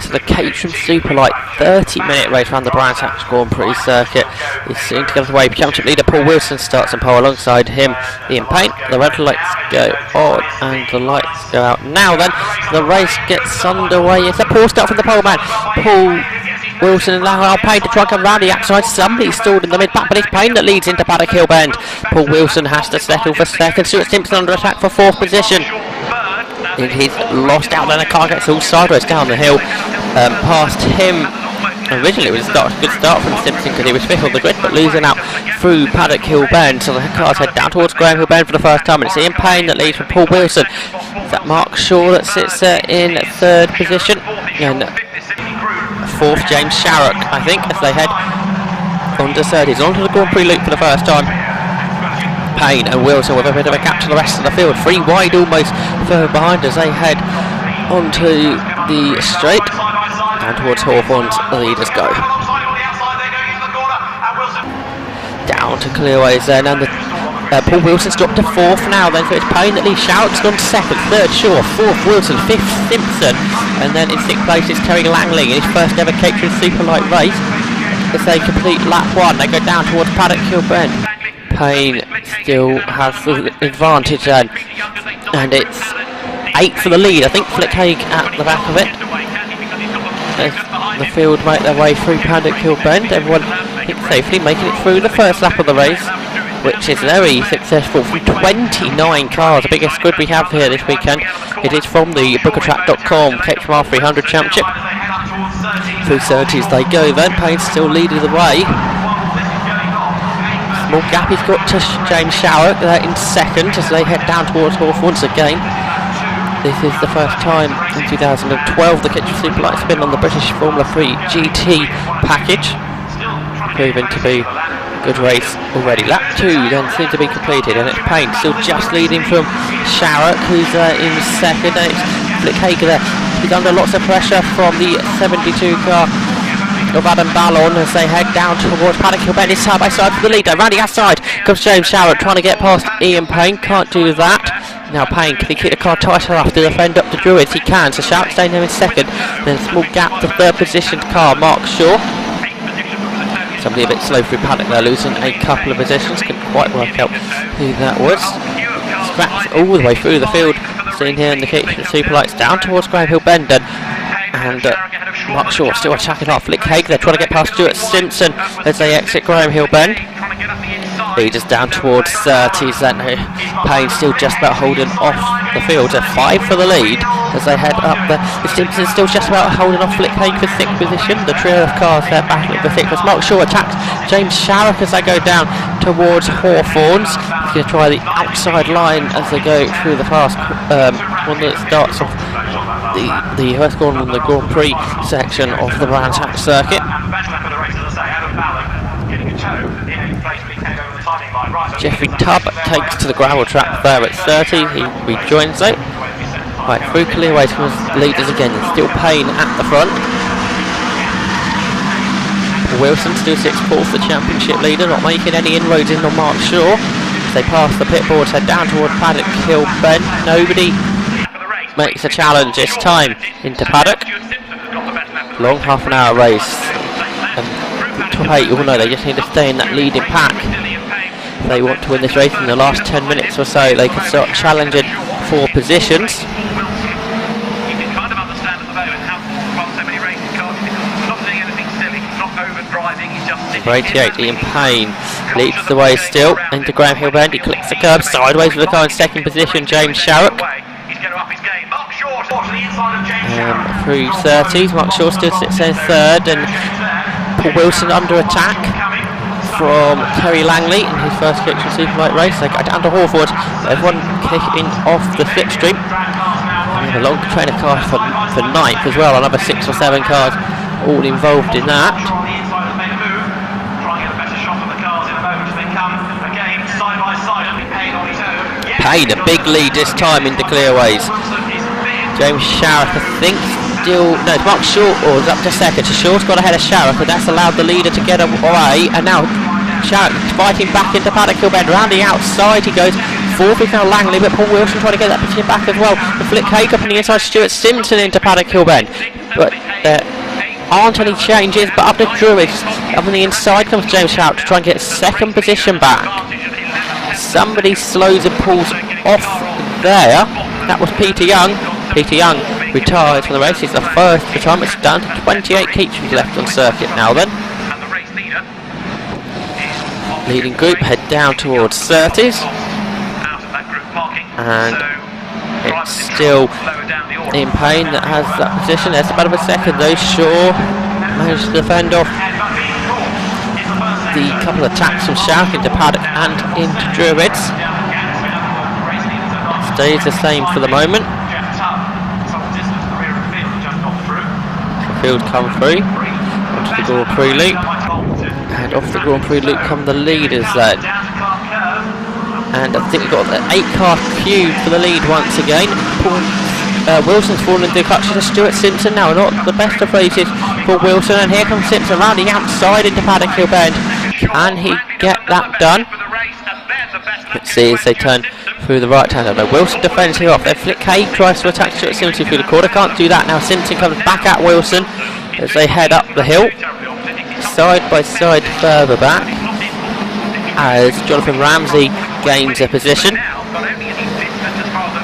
to the Caterham Superlight 30-minute race around the Brands Hatch Grand Prix circuit. He's soon to get away. Championship leader Paul Wilson starts in pole alongside him. Ian Payne. The red lights go on and the lights go out. Now then, the race gets underway. It's a poor start from the pole man. Paul Wilson and Lau Payne to try and come round the outside. Somebody's stalled in the mid-back, but it's Payne that leads into Paddock Hill Bend. Paul Wilson has to settle for second. Stuart Simpson under attack for fourth position. He's lost out, then the car gets all sideways down the hill. Past him, originally it was a good start from Simpson because he was fifth on the grid, but losing out through Paddock Hill Bend, so the cars head down towards Graham Hill Bend for the first time, and it's Ian Payne that leads from Paul Wilson. Is that Mark Shaw that sits in third position, and fourth James Sharrock, I think, as they head onto third. He's onto the Grand Prix loop for the first time. Payne and Wilson with a bit of a gap to the rest of the field, three wide almost further behind as they head onto the straight. Down towards Hawthorns, the leaders go. Down to clearways then, and Paul Wilson's dropped to fourth now then, so it's Payne that leads. Sharrock's gone to second, third Shaw, fourth Wilson, fifth Simpson, and then in sixth place is Terry Langley in his first ever Caterham Superlight race. As they complete lap one, they go down towards Paddock Hill Bend. Payne still has the advantage then, and it's 8 for the lead. I think Flick Haig at the back of it. As the field make their way through Paddock Hill Bend, everyone safely making it through the first lap of the race, which is very successful from 29 cars, the biggest grid we have here this weekend. It is from the bookertrack.com Caterham R300 Championship. Through 30s they go then. Payne still leading the way. Small gap he's got to James Sharrock in second as they head down towards Hawthorns again. This is the first time in 2012 the Caterham Superlight's been on the British Formula 3 GT package. Proving to be a good race already. Lap 2 then seems to be completed, and it's Payne still just leading from Sharrock, who's in second, and it's Flick Hager there. He's under lots of pressure from the 72 car of Adam Ballon as they head down towards Paddock Hill Bend. It's side by side for the leader. Round the outside comes James Sharrock trying to get past Ian Payne. Can't do that. Now Payne, can he keep the car tight enough to defend up to Druids? He can, so Sharrock staying there in second. Then a small gap to third positioned car, Mark Shaw. Somebody a bit slow through Paddock there, losing a couple of positions. Couldn't quite work out who that was. Scraps all the way through the field. Seen here in the Caterham Superlights down towards Graham Hill Bend. And Mark Shaw still attacking off Flick Haig. They're trying to get past Stuart Simpson as they exit Graham Hill Bend. Leaders down towards 30s then. Payne still just about holding off the field. So 5 for the lead as they head up there. Simpson still just about holding off Flick Haig for 6th position. The trio of cars there battling for 6th. As Mark Shaw attacks James Sharrock as they go down towards Hawthorns. He's going to try the outside line as they go through the fast one that starts off the first corner on the Grand Prix section of the Brands Hatch circuit. Jeffrey Tubb takes to the gravel track there at 30. He rejoins though. Right, through clearways comes leaders again. Still Payne at the front. Wilson still sits fourth, the championship leader, not making any inroads in on Mark Shaw. As they pass the pit boards, head down towards Paddock Hill Bend. Nobody makes a challenge this time into Paddock. Long half an hour race. Top 8, you all know they just need to stay in that leading pack. If they want to win this race in the last 10 minutes or so, they can start challenging for positions. For 88, Ian Payne leads the way still into Graham Hill Bend. He clicks the curb sideways with the car in second position, James Sharrock. Through 30s, Mark Shaw still sits in third, and Paul Wilson under attack from Terry Langley in his first Caterham Superlight race. They go down to Hawthorns, everyone kicking off the slipstream. We have a long train of cars for 9th as well, another 6 or 7 cars all involved in that. Payne a big lead this time into clearways. James Sharrock, I think, still... No, it's Mark Shaw, or is up to second. So Shaw's got ahead of Sharrock, and that's allowed the leader to get away. And now Sharrock fighting back into Paddock Hill Bend. Round the outside he goes. Fourth is now Langley, but Paul Wilson trying to get that position back as well. The flick Haig up on the inside, Stuart Simpson into paddock Hill Bend. But there aren't any changes, but up to Druids. Up on the inside comes James Shout to try and get second position back. Somebody slows and pulls off there. That was Peter Young. Peter Young retired from the race. It's the first retirement. It's down to 28 keepers left on circuit now then. Leading group head down towards 30s. And it's still In Payne that has that position. There's about a second though. Shaw managed to defend off the couple of attacks from Shark into Paddock and into Druids. Stays the same for the moment. Field come through onto the Grand Prix loop, and off the Grand Prix loop come the leaders then. And I think we've got the 8-car queue for the lead once again. Wilson's fallen into the clutches of Stuart Simpson now. Not the best of races for Wilson, and here comes Simpson around the outside into Paddock Hill Bend. Can he get that done? Let's see as they turn through the right hand. Wilson defends here off. Then Flick Haig tries to attack Stuart Simpson through the corner. Can't do that now. Simpson comes back at Wilson as they head up the hill. Side by side further back as Jonathan Ramsey gains a position.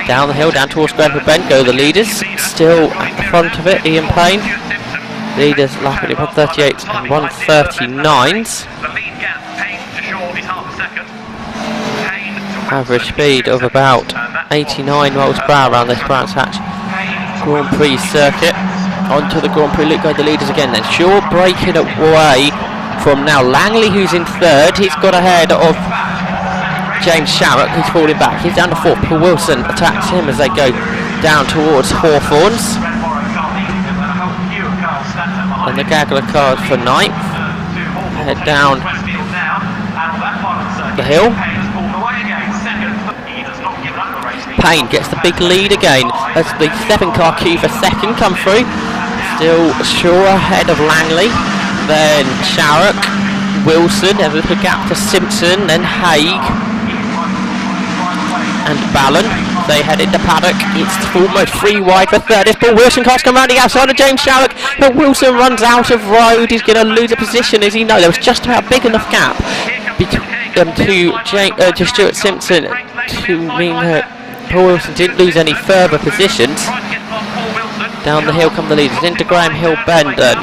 Down the hill, down towards Grenfell Bend go the leaders. Still at the front of it, Ian Payne. Leaders lapping at 138 and 139s. Average speed of about 89 miles per hour around this Brands Hatch Grand Prix circuit. Onto the Grand Prix loop go the leaders again then. Shaw breaking away from now Langley, who's in third. He's got ahead of James Sharrock, who's falling back. He's down to fourth. Paul Wilson attacks him as they go down towards Hawthorns. And the Gagler card for ninth. Head down the hill. Payne gets the big lead again as the 7-car queue for second come through. Still Shaw ahead of Langley, then Sharrock, Wilson, there's a little gap to Simpson, then Haig and Ballon. They head into Paddock. It's almost 3 wide for third. As Paul Wilson cars come round the outside of James Sharrock, but Wilson runs out of road. He's going to lose a position, as he knows. There was just about a big enough gap to Stuart Simpson to mean that Paul Wilson didn't lose any further positions. Down the hill come the leaders into Graham Hill Bend then.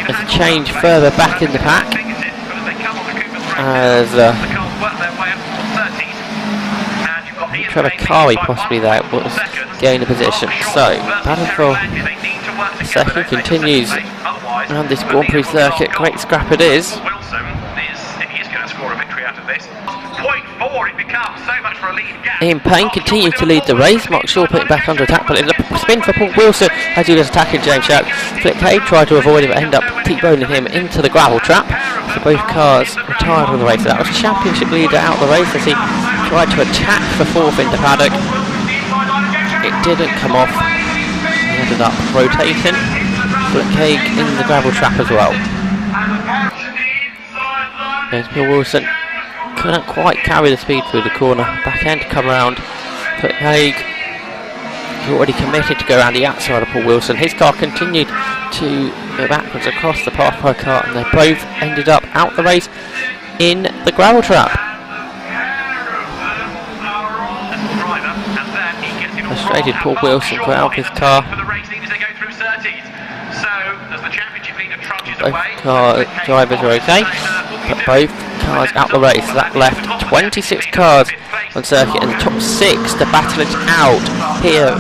There's a change further back in the pack as Trevor Carey possibly there was gaining the position. So battle for second continues around this Grand Prix circuit. Great scrap it is. Ian Payne continues to lead the race. Mark Shaw putting back under attack, but it's a spin for Paul Wilson as he was attacking James Sharrock. Flick Haig tried to avoid him, but end up T-boning him into the gravel trap. So both cars retired from the race. That was championship leader out of the race as he tried to attack for fourth into Paddock. It didn't come off. He ended up rotating. Flick Haig in the gravel trap as well. There's Paul Wilson. Couldn't quite carry the speed through the corner. Back end to come around. Flick Haig already committed to go around the outside of Paul Wilson. His car continued to go backwards across the path per car, and they both ended up out the race in the gravel trap. Frustrated Paul Wilson got out of his car. Both car drivers are okay, but both cars out the race. That left 26 cars on circuit, and the top 6 to battle it out here.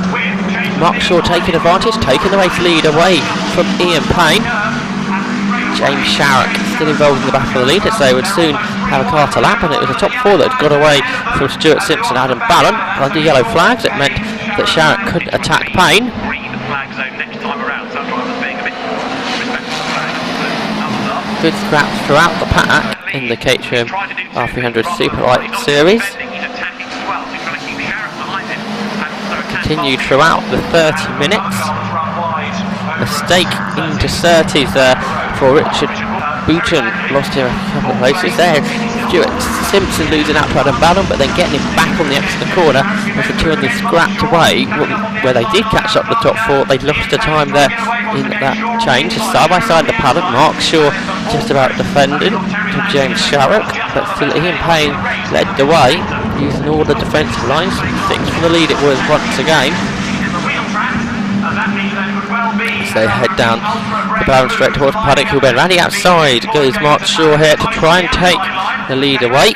Mark Shaw taking advantage, taking the race lead away from Ian Payne. James Sharrock still involved in the battle for the lead, as they would soon have a car to lap, and it was the top 4 that got away from Stuart Simpson and Adam Ballon. Under yellow flags, it meant that Sharrock could attack Payne. Good scraps throughout the pack in the Caterham R300 Superlight series. Continued throughout the 30 minutes. Mistake into 30s there for Richard Bouton. Lost him a couple of places there. Stuart Simpson losing out to Adam Ballon, but then getting him back on the extra corner as the two of them scrapped away. Where they did catch up the top four, they lost the time there in that change. Side by side the paddock, Mark Shaw just about defending to James Sharrock, but still Ian Payne led the way using all the defensive lines. 6 for the lead it was once again. So they head down the barrel straight towards Paddock Hill Bend. Round the outside goes Mark Shaw here to try and take the lead away.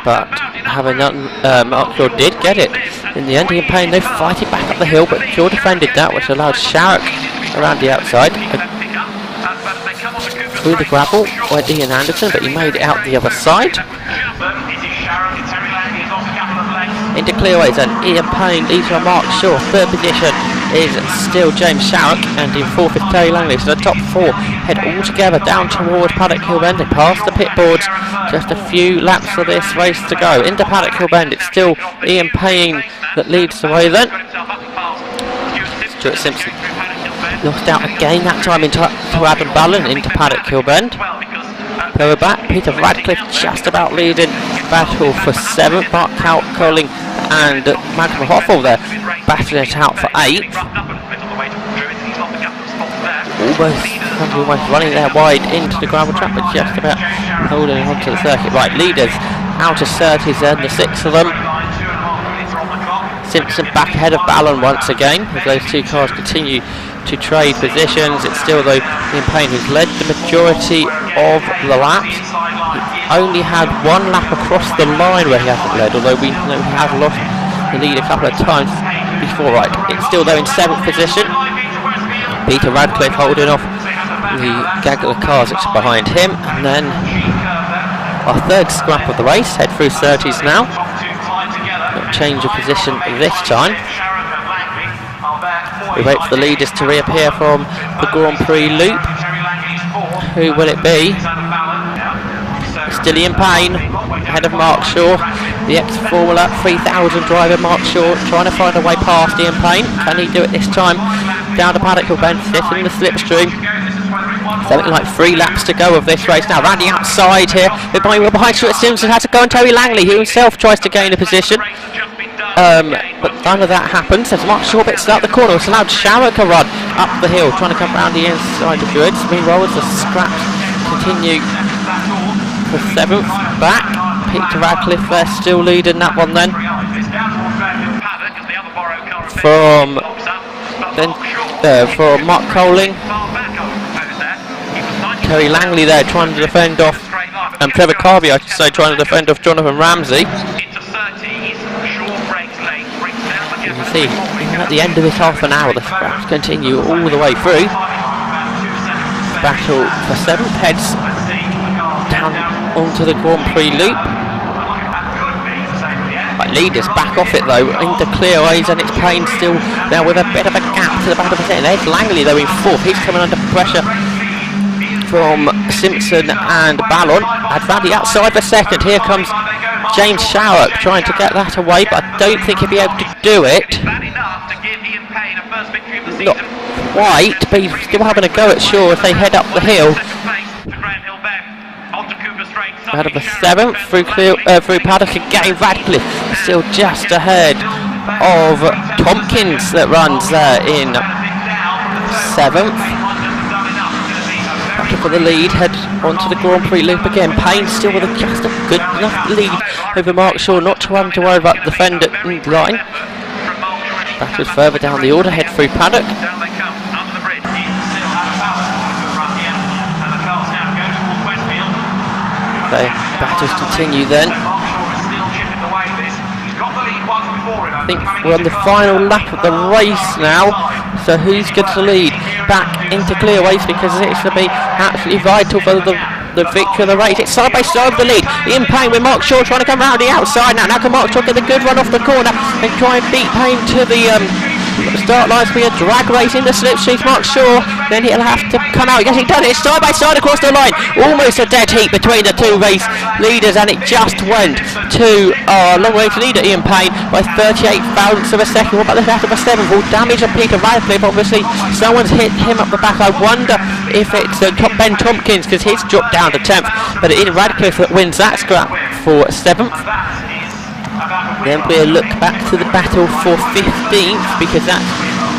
But having none, Mark Shaw did get it. In the end, Ian Payne though fighting back up the hill, but Shaw defended that, which allowed Sharrock around the outside. Through the gravel went Ian Anderson, but he made it out the other side. Into clearways and Ian Payne leads from Mark Shaw. Third position is still James Sharrock, and in fourth is Terry Langley. So the top 4 head all together down towards Paddock Hill Bend. They pass the pit boards. Just a few laps of this race to go. Into Paddock Hill Bend, it's still Ian Payne that leads the way then. Stuart Simpson lost out again, that time into Adam Ballon into Paddock Hill Bend. So we're back, Peter Radcliffe just about leading battle for 7th. Mark Colling and Malcolm Hoffel there battling it out for 8th. Almost running there wide into the gravel trap, but just about holding on to the circuit. Right, leaders out of 30s then, the 6 of them. Simpson back ahead of Ballon once again as those two cars continue to trade positions. It's still though Ian Payne who's led the majority of the laps. He only had 1 lap across the line where he hasn't led, although we know he has lost the lead a couple of times before. Right, it's still though in 7th position. Peter Radcliffe holding off the gaggle of cars that's behind him, and then our 3rd scrap of the race, head through 30s now. Change of position this time. We wait for the leaders to reappear from the Grand Prix loop. Who will it be? Still Ian Payne ahead of Mark Shaw, the ex-Formula 3000 driver. Mark Shaw trying to find a way past Ian Payne. Can he do it this time? Down to Paddock Hill Bend, sitting in the slipstream. Something like 3 laps to go of this race now. Round the outside here, we're behind Stuart Simpson, had to go on Terry Langley, who himself tries to gain a position. But none of that happens as Mark Shaw bits out the corner. It's allowed Sharrock a run up the hill, trying to come round the inside of Druids. Meanwhile, as the scraps continue for 7th back, Peter Radcliffe there still leading that one then. From Mark Colling. Terry Langley there trying to defend off, and Trevor Carvey I should say, trying to defend off Jonathan Ramsey. You can see, even at the end of this half an hour, the scraps continue all the way through. Battle for 7th heads down onto the Grand Prix loop. Right, leaders back off it though, into clearways, and it's Payne still there with a bit of a gap to the back of the set. There's Langley though in 4th, he's coming under pressure from Simpson and Ballon. And round the outside for 2nd, here comes James Sharrock trying to get that away, but I don't think he'll be able to do it. Not quite, but he's still having a go at Shaw as they head up the hill. Out of the 7th, through Paddock again, Radcliffe still just ahead of Tompkins that runs there in 7th. For the lead, head onto the Grand Prix loop again. Payne still with just a good enough lead over Mark Shaw, not to have to worry about the defender line. Battles further down the order, head through Paddock. So battles continue then. I think we're on the final lap of the race now. So who's going to lead? Back into clearways, because it's going to be absolutely vital for the victory of the race. It's side by side of the lead. Ian Payne with Mark Shaw trying to come round the outside now. Now can Mark Shaw get a good run off the corner and try and beat Payne to the Start line's be a drag race in the slipstream. Mark Shaw, then he'll have to come out. Yes, he done it side by side across the line. Almost a dead heat between the two race leaders, and it just went to long range leader Ian Payne by 38 thousandths of a second. What about the back of a 7th? All damage on Peter Radcliffe. Obviously, someone's hit him up the back. I wonder if it's Ben Tompkins, because he's dropped down to 10th. But it is Radcliffe that wins that scrap for 7th. Then we'll look back to the battle for 15th, because that's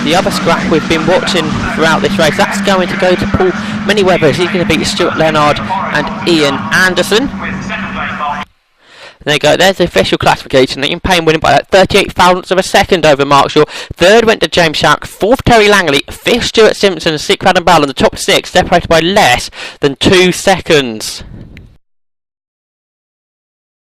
the other scrap we've been watching throughout this race. That's going to go to Paul Manyweathers. He's going to beat Stuart Leonard and Ian Anderson. There you go, there's the official classification. Ian Payne winning by 38 thousandths of a second over Mark Shaw. 3rd went to James Shark, 4th Terry Langley, 5th Stuart Simpson, 6th Adam Bell, and the top 6 separated by less than 2 seconds.